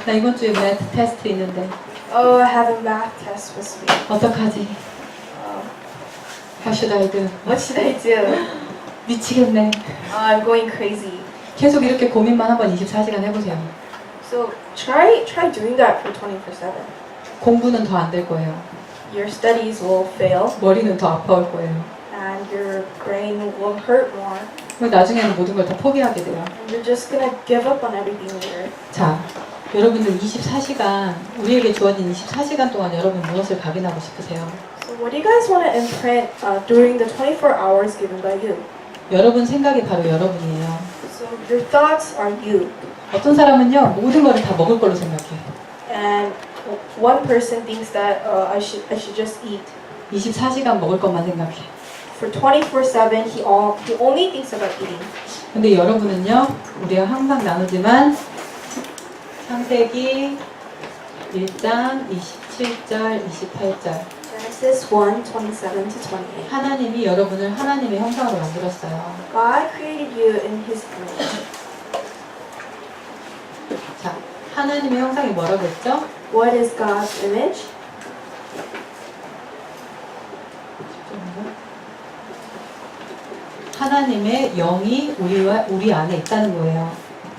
나 이번 주에 매트 테스트 있는데 Oh, I have a math test this week. 어떡하지? What should I do? What should I do? 미치겠네. I'm going crazy. 계속 이렇게 고민만 한번 24시간 해보세요. So try doing that for 24/7. 공부는 더 안 될 거예요. Your studies will fail, 머리는 더 아파올 거예요. and your brain will hurt more. 그리고 나중에는 모든 걸 다 포기하게 돼요. And you're just gonna give up on everything later. 자, 여러분들 24시간, 우리에게 주어진 24시간 동안 여러분 무엇을 각인하고 싶으세요? So what do you guys want to imprint during the 24 hours given by you? 여러분 생각이 바로 여러분이에요. So your thoughts are you. 어떤 사람은요, 모든 거를 다 먹을 걸로 생각해. And one person thinks that I should just eat. 24시간 먹을 것만 생각해. For 24/7, he only thinks about eating. 근데 여러분은요, 우리가 항상 나누지만 창세기 1장 27절 28절 Genesis 1:27-28. 하나님이 여러분을 하나님의 형상으로 만들었어요. God created you in His image. 자, 하나님의 형상이 뭐라고 했죠? What is God's image? 하나님의 영이 우리 안에 있다는 거예요.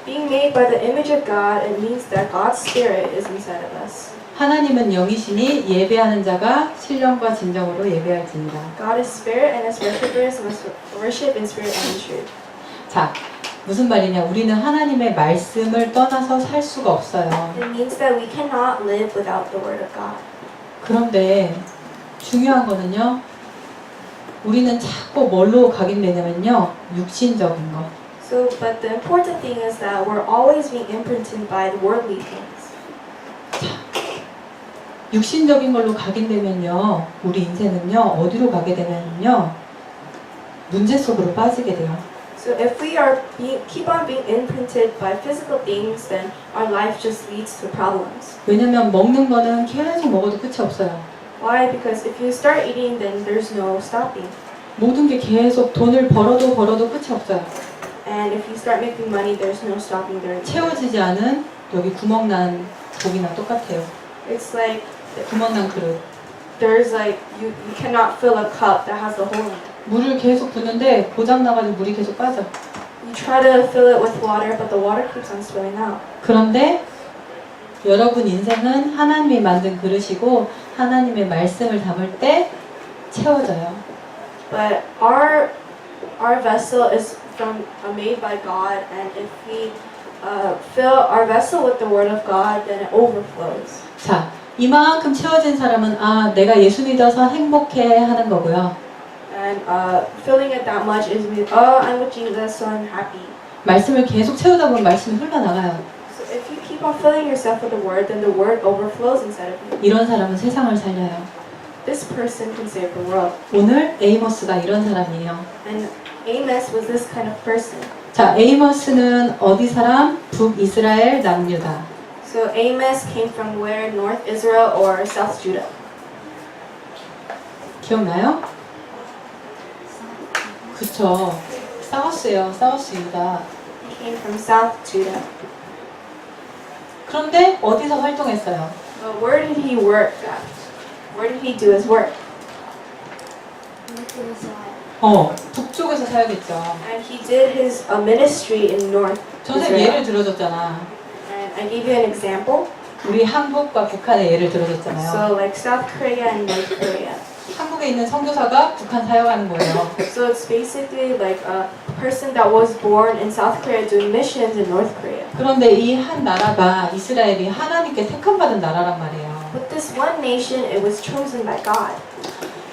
Being made by the image of God, it means that God's spirit is inside of us. 하나님은 영이시니 예배하는 자가 신령과 진정으로 예배할지니라. God is spirit, and His worshippers must worship in spirit and in truth. 자, 무슨 말이냐? 우리는 하나님의 말씀을 떠나서 살 수가 없어요. It means that we cannot live without the Word of God. 그런데 중요한 거는요. 우리는 자꾸 뭘로 각인되냐면요. 육신적인 거. So, but the important thing is that we're always being imprinted by the worldly things. 육신적인 걸로 각인되면요. 우리 인생은요. 어디로 가게 되면요. 문제 속으로 빠지게 돼요. So if we are keep on being imprinted by physical things, then our life just leads to problems. 왜냐면 먹는 거는 계속 먹어도 끝이 없어요. Why? Because if you start eating, then there's no stopping. 모든 게 계속 돈을 벌어도 끝이 없어요. And if you start making money, there's no stopping there. 채워지지 않은 여기 구멍난 고기나 똑같아요. It's like 구멍난 그릇. there's like you cannot fill a cup that has a hole in it. 물을 계속 붓는데 고장 나가지고 물이 계속 빠져. You try to fill it with water, but the water keeps on spilling out. 그런데 여러분 인생은 하나님이 만든 그릇이고 하나님의 말씀을 담을 때 채워져요. But our vessel is made by God, and if we fill our vessel with the Word of God, then it overflows. 자, 이만큼 채워진 사람은 아, 내가 예수 믿어서 행복해 하는 거고요. And filling it that much is me. Oh, I'm with Jesus, so I'm happy. 말씀을 계속 채우다 보면 말씀이 흘러나가요. So if you keep on filling yourself with the Word, then the Word overflows inside of you. 이런 사람은 세상을 살려요. This person can save the world. 오늘 에이머스가 이런 사람이에요. And Amos was this kind of person. 자, 에이머스는 어디 사람? 북이스라엘 남유다. So Amos came from where? North Israel or South Judah? 기억나요? 그쵸. 사우스예요. 사우스 유다. He came from South Judah. 그런데 어디서 활동했어요? But where did he work at? Where did he do his work? 북쪽에서 사역했죠. And he did his ministry in North 전에 예를 들어줬잖아. And I gave you an example. 우리 한국과 북한의 예를 들어줬잖아요. So like South Korea and North Korea. 한국에 있는 선교사가 북한 사역하는 거예요. So it's basically like a person that was born in South Korea doing missions in North Korea. 그런데 이 한 나라가 이스라엘이 하나님께 택함받은 나라란 말이에요. But this one nation, it was chosen by God.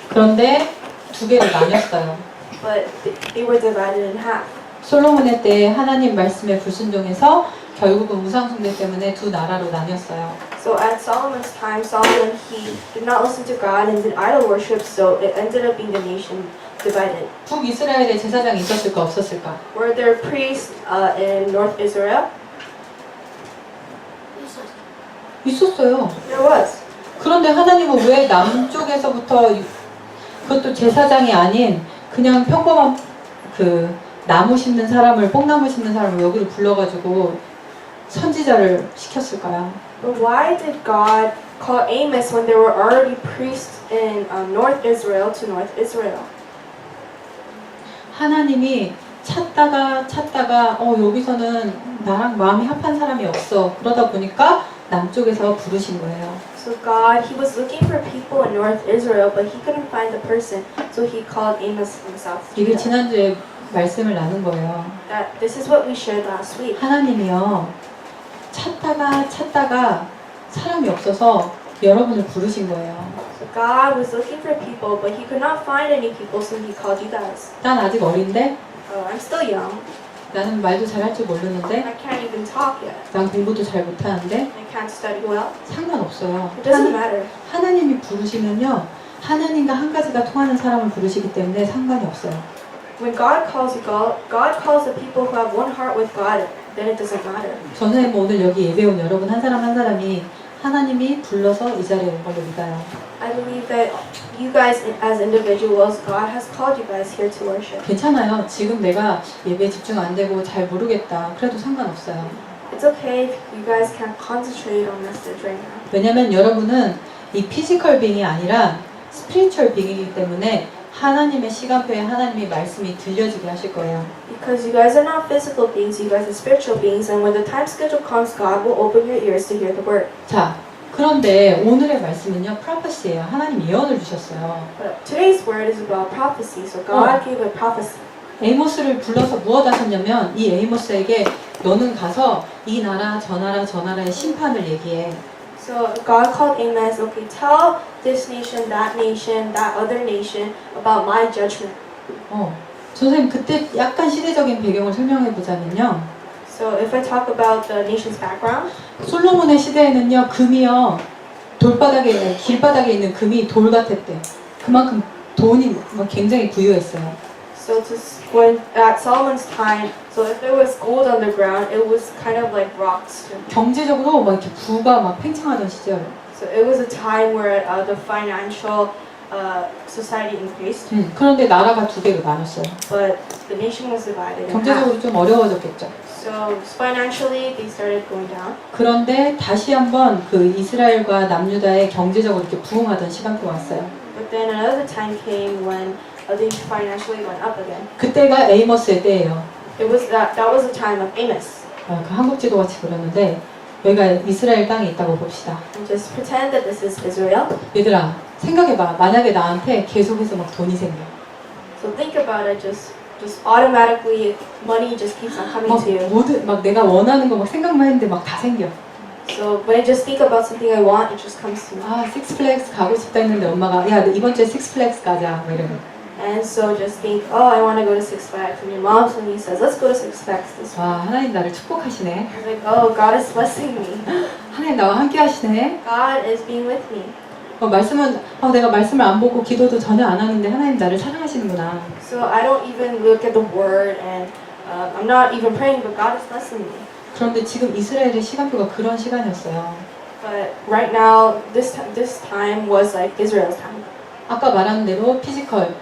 그런데 두 개로 나뉘었어요. But they were divided in half. 솔로몬의 때 하나님 말씀에 불순종해서 결국은 우상숭배 때문에 두 나라로 나뉘었어요. So at Solomon's time, Solomon, he did not listen to God and did idol worship, so it ended up being the nation divided. 북이스라엘에 제사장이 있었을까 없었을까? Were there priests in North Israel? 있었어요. There was. 그런데 하나님은 왜 남쪽에서부터 그것도 제사장이 아닌 그냥 평범한 그 나무 심는 사람을 뽕나무 심는 사람을 여기로 불러가지고 선지자를 시켰을까요? But why did God call Amos when there were already priests in North Israel to North Israel? 하나님이 찾다가 여기서는 나랑 마음이 합한 사람이 없어. 그러다 보니까 남쪽에서 부르신 거예요. So God, He was looking for people in North Israel, but He couldn't find the person, so He called Amos from South 이게 Judah. 지난주에 말씀을 나눈 거예요. That this is what we shared last week. 하나님이요. 찾다가 사람이 없어서 여러분을 부르신 거예요. So God was looking for people, but He could not find any people, so He called you guys. 난 아직 어린데 I'm still young. 나는 말도 잘할 줄 모르는데 I can't even talk yet. 난 공부도 잘 못하는데 I can't study well. 상관없어요. It doesn't matter. 하나님이 부르시면요. 하나님과 한 가지가 통하는 사람을 부르시기 때문에 상관이 없어요. When God calls you, God calls the people who have one heart with God. Then it doesn't matter. 저는 오늘 여기 예배 온 여러분 한 사람 한 사람이 하나님이 불러서 이 자리에 온 걸로 믿어요. I believe that you guys as individuals, God has called you guys here to worship. 괜찮아요. 지금 내가 예배에 집중 안 되고 잘 모르겠다. 그래도 상관없어요. It's okay if you guys can't concentrate on message right now. 왜냐면 여러분은 이 피지컬 빙이 아니라 스피리추얼 빙이기 때문에 하나님의 시간표에 하나님의 말씀이 들려지게 하실 거예요. Because you guys are not physical beings, you guys are spiritual beings, and when the time schedule comes, God will open your ears to hear the word. 자, 그런데 오늘의 말씀은요, 프로페시예요. 하나님 예언을 주셨어요. But today's word is about prophecy, so God gave a prophecy. 에이모스를 불러서 무엇 하셨냐면 이 에이모스에게 너는 가서 이 나라 저 나라의 심판을 얘기해. So God called Amos, okay, tell this nation, that other nation about my judgment. 선생님 그때 약간 시대적인 배경을 설명해 보자면요. So if I talk about the nation's background, 솔로몬의 시대에는요 금이요 길바닥에 있는 금이 돌 같았대. 그만큼 돈이 굉장히 부유했어요. so when at Solomon's time, so if there was gold underground, it was kind of like rocks. 경제적으로 막 이렇게 부가 막 팽창하던 시절. So it was a time where the financial society increased, 그런데 나라가 두 개로 나눴어요. but the nation was divided in half. 경제적으로 좀 어려워졌겠죠. So financially, they started going down. 그런데 다시 한번 그 이스라엘과 남유다의 경제적으로 이렇게 부흥하던 시간표가 왔어요. But then another time came when they financially went up again. 그때가 에이머스의 때예요. That was the time of Amos. 그 한국 지도 같이 그렸는데 여기가 이스라엘 땅에 있다고 봅시다. And just pretend that this is Israel. 얘들아 생각해봐. 만약에 나한테 계속해서 막 돈이 생겨. So think about it. Just automatically, money just keeps on coming to you. 막 내가 원하는 거 막 생각만 했는데 막 다 생겨. So when I just think about something I want, it just comes to me. 아 식스플렉스 가고 싶다 했는데 엄마가 야 이번 주에 식스플렉스 가자 뭐 이러고. And so just think, oh, I want to go to Six Flags. And your mom suddenly says, let's go to Six Flags this week. 와 하나님 나를 축복하시네. I was like, oh, God is blessing me. 하나님 나와 함께 하시네. God is being with me. 말씀은 내가 말씀을 안 보고 기도도 전혀 안 하는데 하나님 나를 사랑하시는구나. So I don't even look at the word and I'm not even praying, but God is blessing me. 그런데 지금 이스라엘의 시간표가 그런 시간이었어요. But right now, this time was like Israel's time. 아까 말한 대로 피지컬,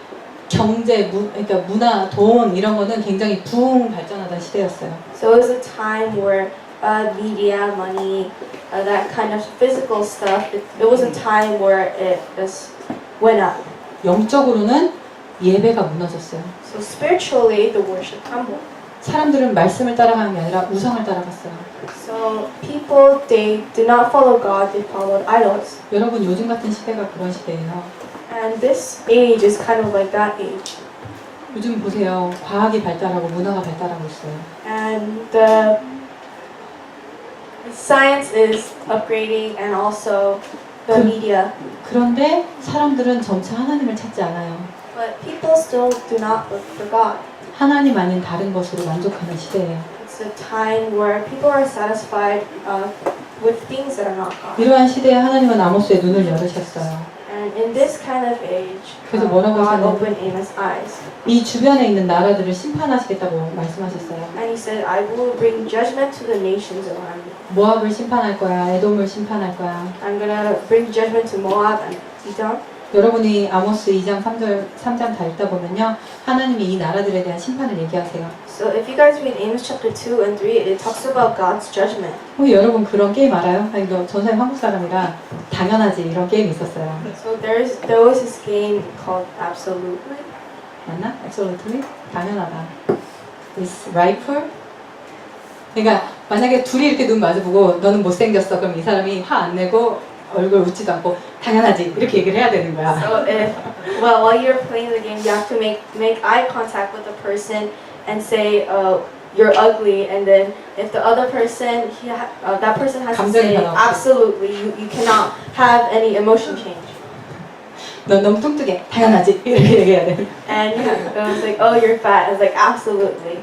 경제, 그러니까 문화, 돈 이런 거는 굉장히 부흥 발전하던 시대였어요. So it was a time where media, money, that kind of physical stuff, it was a time where it just went up. 영적으로는 예배가 무너졌어요. So spiritually, the worship crumbled. 사람들은 말씀을 따라가는 게 아니라 우상을 따라갔어요. So people, they did not follow God, they followed idols. 여러분 요즘 같은 시대가 그런 시대예요. And this age is kind of like that age. 요즘 보세요. 과학이 발달하고 문화가 발달하고 있어요. And the science is upgrading and also the media. 그런데 사람들은 점차 하나님을 찾지 않아요. But people still do not look for God. 하나님 아닌 다른 것으로 만족하는 시대예요. It's a time where people are satisfied with things that are not God. 이러한 시대에 하나님은 아모스의 눈을 열으셨어요. And in this kind of age, 그래서 뭐라고 God 하셨냐면 opened Amos' eyes. 이 주변에 있는 나라들을 심판하시겠다고 말씀하셨어요. And he said, I will bring judgment to the nations around you. 모압을 심판할 거야. 에돔을 심판할 거야. I'm going to bring judgment to Moab and Edom. 여러분이 아모스 2장 3장 다 읽다 보면요. 하나님이 이 나라들에 대한 심판을 얘기하세요. So if you guys read Amos chapter 2 and 3, it talks about God's judgment. 혹시 여러분 그런 게임 알아요? 아니, 너 전사님 한국 사람이라 당연하지 이런 게임이 있었어요. So there was this game called Absolutely. 맞나? Absolutely? 당연하다. Is rifle? 그러니까 만약에 둘이 이렇게 눈 마주보고 너는 못생겼어. 그럼 이 사람이 화 안 내고 얼굴 웃지도 않고 당연하지 이렇게 얘기를 해야 되는 거야. So if while you're playing the game, you have to make eye contact with the person and say, "You're ugly," and then if the other person that person has to 감정이 say, 변화 없이. "Absolutely," you cannot have any emotion change. 넌 너무 뚱뚱해. 당연하지 이렇게 얘기해야 돼. And it was like, "Oh, you're fat." I was like, "Absolutely."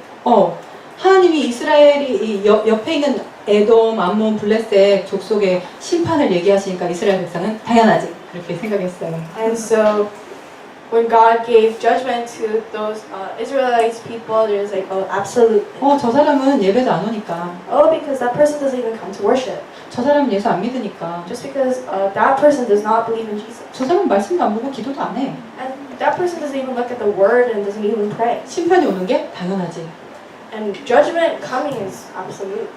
하나님이 이스라엘이 이 옆에 있는 에돔, 암몬, 블레셋 족속의 심판을 얘기하시니까 이스라엘 백성은 당연하지 그렇게 생각했어요. And so when God gave judgment to those Israelites people, there's like, "Oh, absolutely." 저 사람은 예배도 안 오니까. Oh, because that person doesn't even come to worship. 저 사람은 예수 안 믿으니까. Just because that person does not believe in Jesus. 저 사람은 말씀도 안 보고 기도도 안 해. And that person doesn't even look at the word and doesn't even pray. 심판이 오는 게 당연하지. And judgment coming is absolute.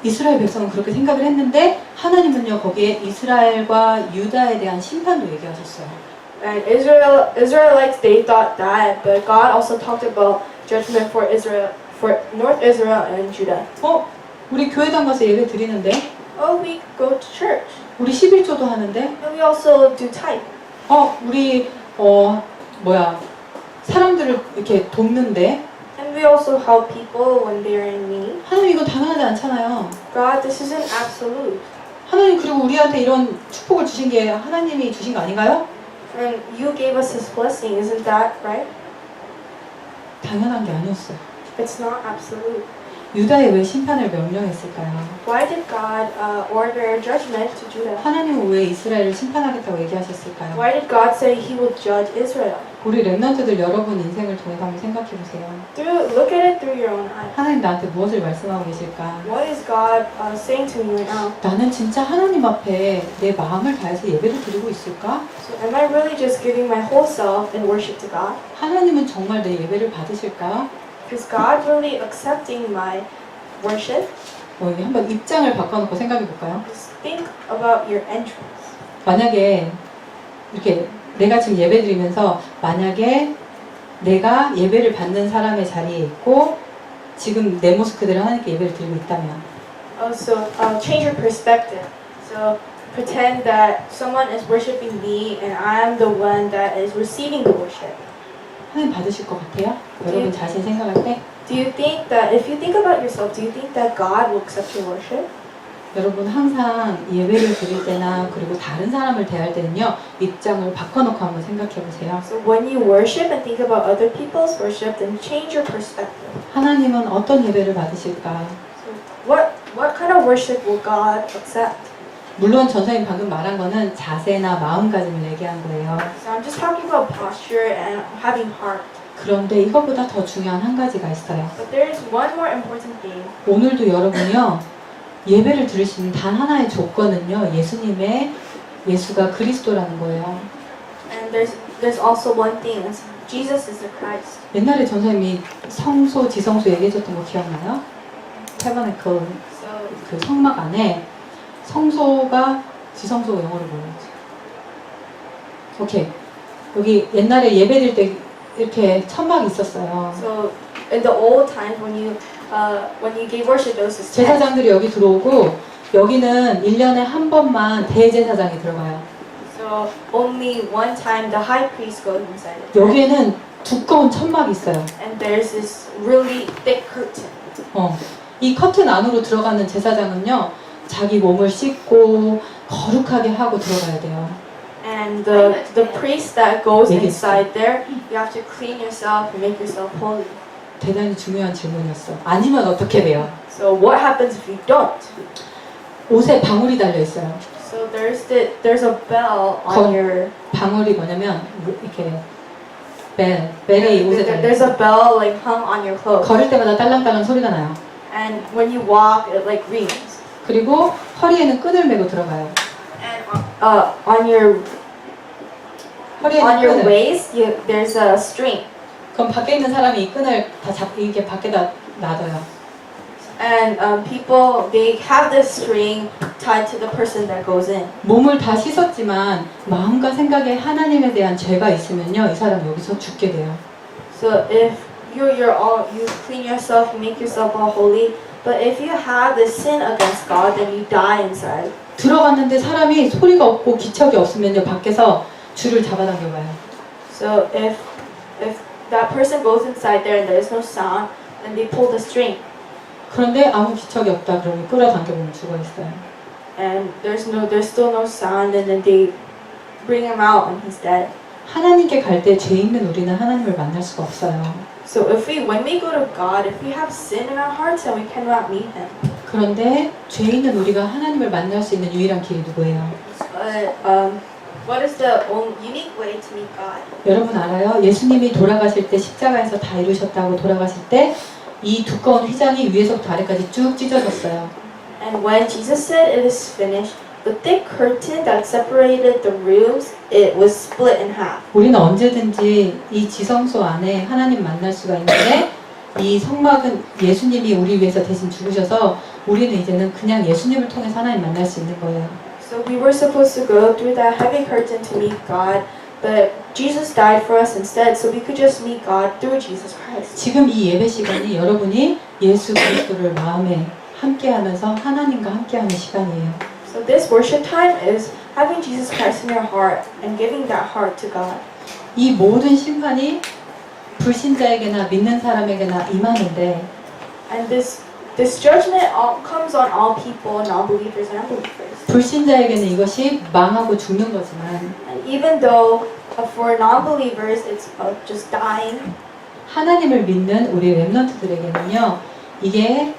이스라엘 백성은 그렇게 생각을 했는데 하나님은요 거기에 이스라엘과 유다에 대한 심판도 얘기하셨어요. And Israelites, they thought that, but God also talked about judgment for Israel, for North Israel and Judah. 우리 교회당 가서 예배 드리는데 Oh, we go to church. 우리 11조도 하는데 And we also do tithe. 우리 사람들을 이렇게 돕는데 And we also help people when they're in need. 하나님 이거 당연하지 않잖아요. God, this isn't absolute. 하나님 그리고 우리한테 이런 축복을 주신 게 하나님이 주신 거 아닌가요? And you gave us His blessing, isn't that right? 당연한 게 아니었어요. It's not absolute. 유다에 왜 심판을 명령했을까요? Why did God order judgment to Judah? 하나님은 왜 이스라엘을 심판하겠다고 얘기하셨을까요? Why did God say He will judge Israel? 우리 렘넌트들 여러분 인생을 통해서 한번 생각해 보세요. Look at it through your own eyes. 하나님 나한테 무엇을 말씀하고 계실까? What is God saying to me right now? 나는 진짜 하나님 앞에 내 마음을 다해서 예배를 드리고 있을까? So am I really just giving my whole self in worship to God? 하나님은 정말 내 예배를 받으실까? Is God really accepting my worship? 여기 한번 입장을 바꿔놓고 생각해 볼까요? Just think about your entrance. 만약에 이렇게 내가 지금 예배 드리면서 만약에 내가 예배를 받는 사람의 자리에 있고 지금 내 모습 그대로 하나님께 예배를 드리고 있다면 So change your perspective. So pretend that someone is worshiping me and I am the one that is receiving the worship. 하나님 받으실 것 같아요? 여러분 자신 생각할 때? Do you think that if you think about yourself, do you think that God will accept your worship? 여러분 항상 예배를 드릴 때나 그리고 다른 사람을 대할 때는요 입장을 바꿔놓고 한번 생각해 보세요. So when you worship and think about other people's worship, then change your perspective. 하나님은 어떤 예배를 받으실까? So what kind of worship will God accept? 물론 전사님 방금 말한 거는 자세나 마음가짐을 얘기한 거예요. So I'm just talking about posture and having heart. 그런데 이것보다 더 중요한 한 가지가 있어요. But there is one more important thing. 오늘도 여러분이요 예배를 드릴 수 있는 단 하나의 조건은요 예수가 그리스도라는 거예요. And there's also one thing. It's Jesus is the Christ. 옛날에 전사님이 성소 지성소 얘기해줬던 거 기억나요? 타버네클 So 그 성막 안에 성소가 지성소 영어로 뭐였지? 오케이 여기 옛날에 예배드릴 때 이렇게 천막이 있었어요. So in the old times when you gave worship, there was this tent. 제사장들이 여기 들어오고 여기는 1년에 한 번만 대제사장이 들어가요. So only one time the high priest goes inside it. 여기에는 두꺼운 천막이 있어요. And there's this really thick curtain. 이 커튼 안으로 들어가는 제사장은요 자기 몸을 씻고 거룩하게 하고 들어가야 돼요. And the priest that goes inside there, you have to clean yourself and make yourself holy. 대단히 중요한 질문이었어. 아니면 어떻게 돼요? So what happens if you don't? 옷에 방울이 달려 있어요. So there's a bell on your. 방울이 뭐냐면 이렇게 벨이 옷에 달려 There's 있어요. a bell like hung on your clothes. 걸을 때마다 딸랑딸랑 소리가 나요. And when you walk, it like rings. 그리고 허리에는 끈을 메고 들어가요. And on your 허리에 on 있는 your 끈을. waist, there's a string. 그럼 밖에 있는 사람이 이 끈을 다 이렇게 밖에다 놔둬요. And people, they have this string tied to the person that goes in. 몸을 다 씻었지만 마음과 생각에 하나님에 대한 죄가 있으면요, 이 사람 여기서 죽게 돼요. So if you clean yourself, you make yourself all holy. But if you have this sin against God, then you die inside. 들어갔는데 사람이 소리가 없고 기척이 없으면요, 밖에서 줄을 잡아당겨봐요. So if that person goes inside there and there is no sound, then they pull the string. 그런데 아무 기척이 없다 그러면 끌어당겨보면 죽어 있어요. And there's still no sound, and then they bring him out and he's dead. 하나님께 갈 때 죄 있는 우리는 하나님을 만날 수가 없어요. So when we go to God, if we have sin in our hearts, then we cannot meet Him. 그런데 죄 있는 우리가 하나님을 만날 수 있는 유일한 길이 누구예요? But what is the unique way to meet God? 여러분 알아요? 예수님이 돌아가실 때 십자가에서 다 이루셨다고 돌아가실 때 이 두꺼운 휘장이 위에서부터 아래까지 쭉 찢어졌어요. And when Jesus said it is finished, the thick curtain that separated the rooms, it was split in half. 우리는 언제든지 이 지성소 안에 하나님 만날 수가 있는데 이 성막은 예수님이 우리 위해서 대신 죽으셔서 우리는 이제는 그냥 예수님을 통해서 하나님 만날 수 있는 거예요. So we were supposed to go through that heavy curtain to meet God, but Jesus died for us instead, so we could just meet God through Jesus Christ. 지금 이 예배 시간이 여러분이 예수 그리스도를 마음에 함께하면서 하나님과 함께하는 시간이에요. So this worship time is having Jesus Christ in your heart and giving that heart to God. 이 모든 심판이 불신자에게나 믿는 사람에게나 임하는데 And this judgment comes on all people, non-believers and unbelievers. 불신자에게는 이것이 망하고 죽는 거지만 And even though for non-believers it's just dying, 하나님을 믿는 우리 렘넌트들에게는요, 이게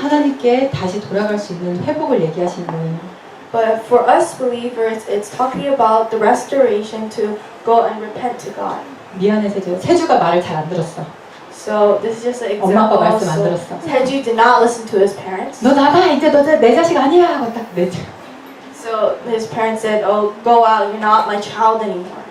하나님께 다시 돌아갈 수 있는 회복을 얘기하시는 거예요. but for us believers, it's talking about the restoration to go and repent to God. 미안해 세주. 세주가 말을 잘 안 들었어. So this is just an 엄마 아빠 example. 말씀 안 So 들었어. Seju did not listen to his parents. 너 나가 이제 너 내 자식 아니야 하고 딱 내줘. So his parents said, "Oh, go out. You're not my child anymore."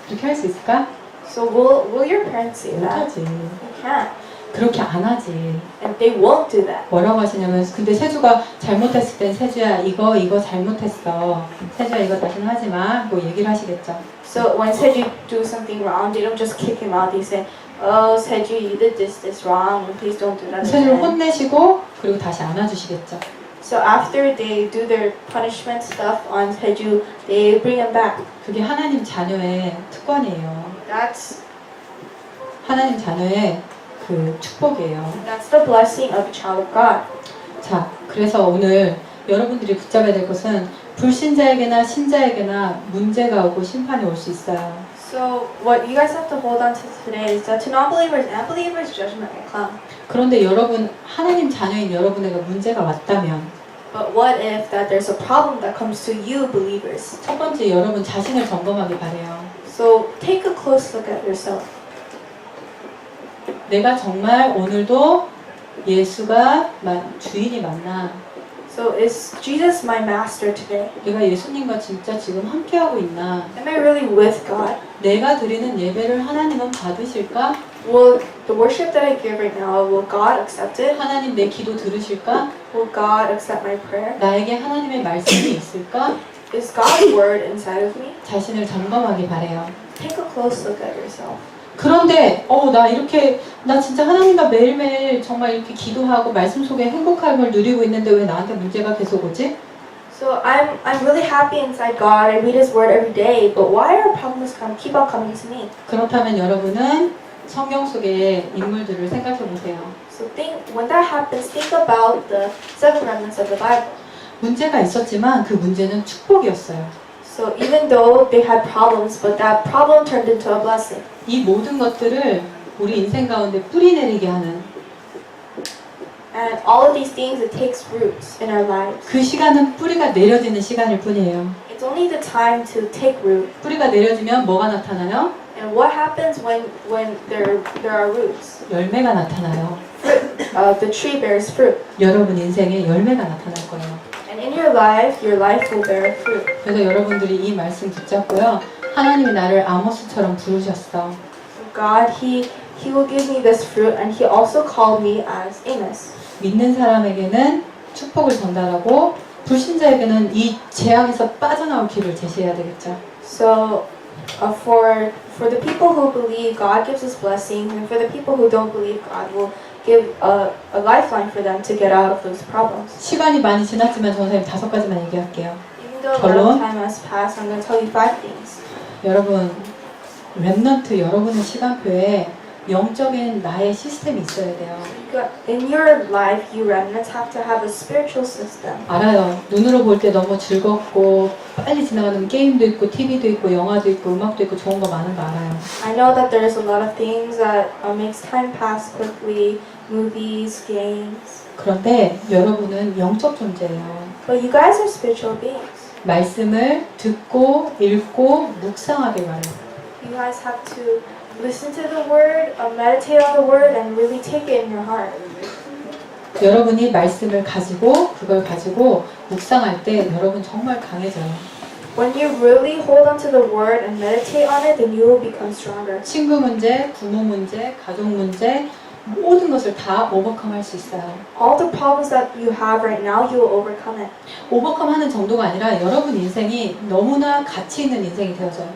그렇게 할 수 있을까? So will your parents say that? 못하지. They can't, 그렇게 안 하지. and they won't do that. 뭐라고 하시냐면 근데 세주가 잘못했을 땐 세주야 이거 잘못했어. 세주야 이거 다시는 하지 마. 뭐 얘기를 하시겠죠. So when Seju do something wrong, they don't just kick him out. They say, "Oh, Seju, you did this wrong. Please don't do that 세주를 again." 혼내시고 그리고 다시 안아주시겠죠. So after they do their punishment stuff on Seju, they bring him back. 그게 하나님 자녀의 특권이에요. That's 하나님 자녀의 그 축복이에요. the blessing of a child of God. 자, 그래서 오늘 여러분들이 붙잡아야 될 것은 불신자에게나 신자에게나 문제가 오고 심판이 올 수 있어요. So what you guys have to hold on to today is that to non-believers and believers, judgment will come. 그런데 여러분, 하나님 자녀인 여러분에게 문제가 왔다면 But what if that there's a problem that comes to you, believers? 첫 번째 여러분 자신을 점검하기 바래요. So take a close look at yourself. 내가 정말 오늘도 예수가 주인이 맞나? So is Jesus my master today? 내가 예수님과 진짜 지금 함께하고 있나? Am I really with God? 내가 드리는 예배를 하나님은 받으실까? Will the worship that I give right now, will God accept it? 하나님 내 기도 들으실까? Will God accept my prayer? 나에게 하나님의 말씀이 있을까? Is God's word inside of me? 자신을 점검하기 바래요. Take a close look at yourself. 그런데 나 진짜 하나님과 매일매일 정말 이렇게 기도하고 말씀 속에 행복함을 누리고 있는데 왜 나한테 문제가 계속 오지? So I'm really happy inside God. I read His word every day, but why are problems keep on coming to me? 그렇다면 여러분은 성경 속의 인물들을 생각해 보세요. So when that happens, think about the 7 remnants of the Bible. 문제가 있었지만 그 문제는 축복이었어요. So even though they had problems, but that problem turned into a blessing. 이 모든 것들을 우리 인생 가운데 뿌리 내리게 하는 And all of these things, it takes roots in our lives. 그 시간은 뿌리가 내려지는 시간일 뿐이에요. It's only the time to take root. 뿌리가 내려지면 뭐가 나타나요? And what happens when there are roots? 열매가 나타나요. The tree bears fruit. 여러분 인생에 열매가 나타날 거예요. And in your life will bear fruit. 그래서 여러분들이 이 말씀 붙잡고요. 하나님이 나를 아모스처럼 부르셨어. God, He will give me this fruit, and He also called me as Amos. 믿는 사람에게는 축복을 전달하고 불신자에게는 이 재앙에서 빠져나올 길을 제시해야 되겠죠. So, for the people who believe, God gives us blessings, and for the people who don't believe, God will give a lifeline for them to get out of those problems. 시간이 많이 지났지만 저 선생님 5가지만 얘기할게요. Even though a lot 결론? of time has passed, I'm going to tell you 5 things. 여러분, 렘넌트 여러분의 시간표에 영적인 나의 시스템이 있어야 돼요. In your life, you remnants have to have a spiritual system. 알아요. 눈으로 볼 때 너무 즐겁고 빨리 지나가는 게임도 있고 TV도 있고 영화도 있고 음악도 있고 좋은 거 많은 거 알아요. I know that there's a lot of things that makes time pass quickly, movies, games. 그런데 여러분은 영적 존재예요. But you guys are spiritual beings. 말씀을 듣고 읽고 묵상하길 바래요. You guys have to listen to the word, meditate on the word, and really take it in your heart. 여러분이 말씀을 가지고 그걸 가지고 묵상할 때 여러분 정말 강해져요. When you really hold on to the word and meditate on it, then you will become stronger. 친구 문제, 부모 문제, 가족 문제 모든 것을 다 오버컴할 수 있어요. All the problems that you have right now, you will overcome it. 오버컴하는 정도가 아니라 여러분 인생이 너무나 가치 있는 인생이 되어져요.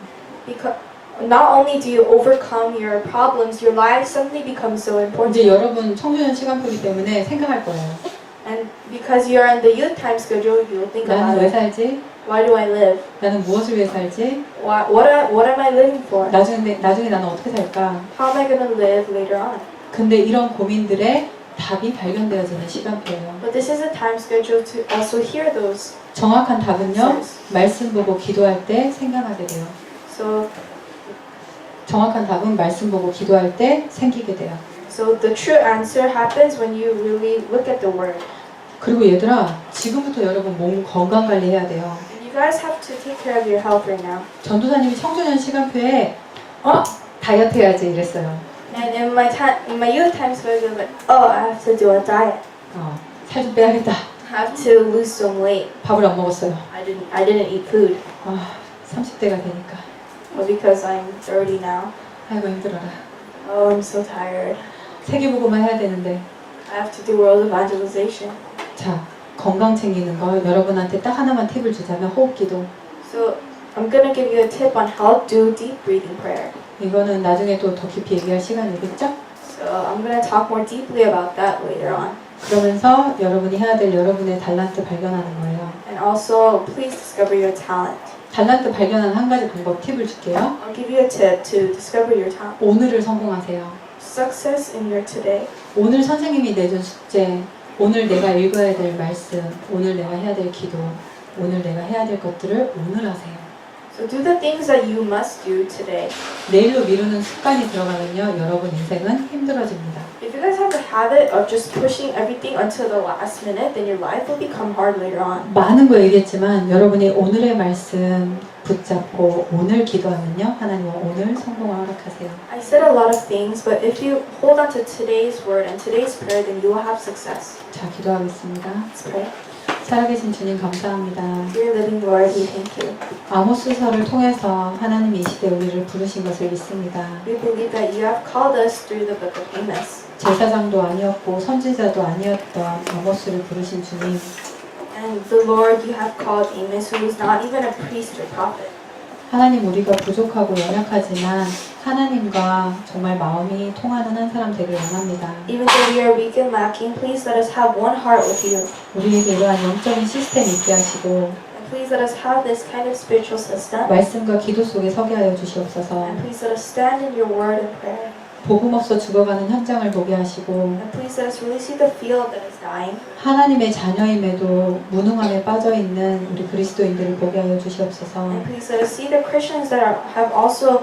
Because not only do you overcome your problems, your life suddenly becomes so important. 이제 여러분 청소년 시간표이기 때문에 생각할 거예요. And because you're in the youth time schedule, you will think 나는 about 왜 it. 살지? Why do I live? 나는 무엇을 위해 살지? What am I living for? 나중에 나는 어떻게 살까? How am I going to live later on? 근데 이런 고민들의 답이 발견되어지는 시간표예요. But this is a time schedule to also hear those. 정확한 답은요, 말씀 보고 기도할 때 생각하게 돼요. So 정확한 답은 말씀 보고 기도할 때 생기게 돼요. the true answer happens when you really look at the word. 그리고 얘들아, 지금부터 여러분 몸 건강 관리해야 돼요. And you guys have to take care of your health right now. 전도사님이 청소년 시간표에 다이어트 해야지 이랬어요. And in my youth time schedule, like, I have to do a diet. 살 좀 빼야겠다. I have to lose some weight. 밥을 안 먹었어요. I didn't eat food. 30대가 되니까. Well, because I'm 30 now. 아이고 힘들어라. Oh, I'm so tired. 세계보고만 해야 되는데. I have to do world evangelization. 자, 건강 챙기는 거 여러분한테 딱 하나만 팁을 주자면 호흡기도. So I'm gonna give you a tip on how to do deep breathing prayer. 이거는 나중에 또 더 깊이 얘기할 시간이겠죠? So I'm gonna talk more deeply about that later on. 그러면서 여러분이 해야 될 여러분의 달란트 발견하는 거예요. And also, please discover your talent. 달란트 발견하는 한 가지 방법 팁을 줄게요. I'll give you a tip to discover your talent. 오늘을 성공하세요. Success in your today. 오늘 선생님이 내준 숙제, 오늘 내가 읽어야 될 말씀, 오늘 내가 해야 될 기도, 오늘 내가 해야 될 것들을 오늘 하세요. So do the things that you must do today. 내일로 미루는 습관이 들어가면요, 여러분 인생은 힘들어집니다. If you guys have the habit of just pushing everything until the last minute, then your life will become hard later on. 많은 거 얘기했지만 여러분이 오늘의 말씀 붙잡고 오늘 기도하면요, 하나님은 오늘 성공을 허락하세요. I said a lot of things, but if you hold on to today's word and today's prayer, then you will have success. 자, 기도하겠습니다. Let's pray. 살아계신 주님 감사합니다. Dear living Lord, we thank you. 아모스서를 통해서 하나님이 이 시대 우리를 부르신 것을 믿습니다. We believe that you have called us through the book of Amos. 제사장도 아니었고 선지자도 아니었던 아모스를 부르신 주님, And the Lord, you have called Amos, who was not even a priest or prophet. 하나님 우리가 부족하고 연약하지만 하나님과 정말 마음이 통하는 한 사람 되길 원합니다. Even though we are weak and lacking, please let us have one heart with you. 우리에게 이러한 영적인 시스템이 있게 하시고 And please let us have this kind of spiritual system. 말씀과 기도 속에 서게 하여 주시옵소서. And please let us stand in your word and prayer. 복음 없어 죽어가는 현장을 보게 하시고 And please let us really see the field that is dying. 하나님의 자녀임에도 무능함에 빠져있는 우리 그리스도인들을 보게 하여 주시옵소서. And please let us see the Christians that have also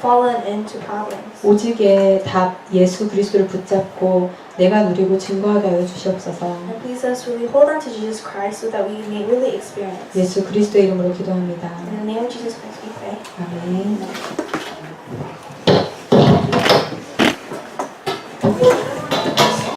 fallen into problems. 오직의 답 예수 그리스도를 붙잡고 내가 누리고 증거하게 하여 주시옵소서. And please let us really hold on to Jesus Christ so that we may really experience. 예수 그리스도의 이름으로 기도합니다. In the name of Jesus Christ we pray. 아멘.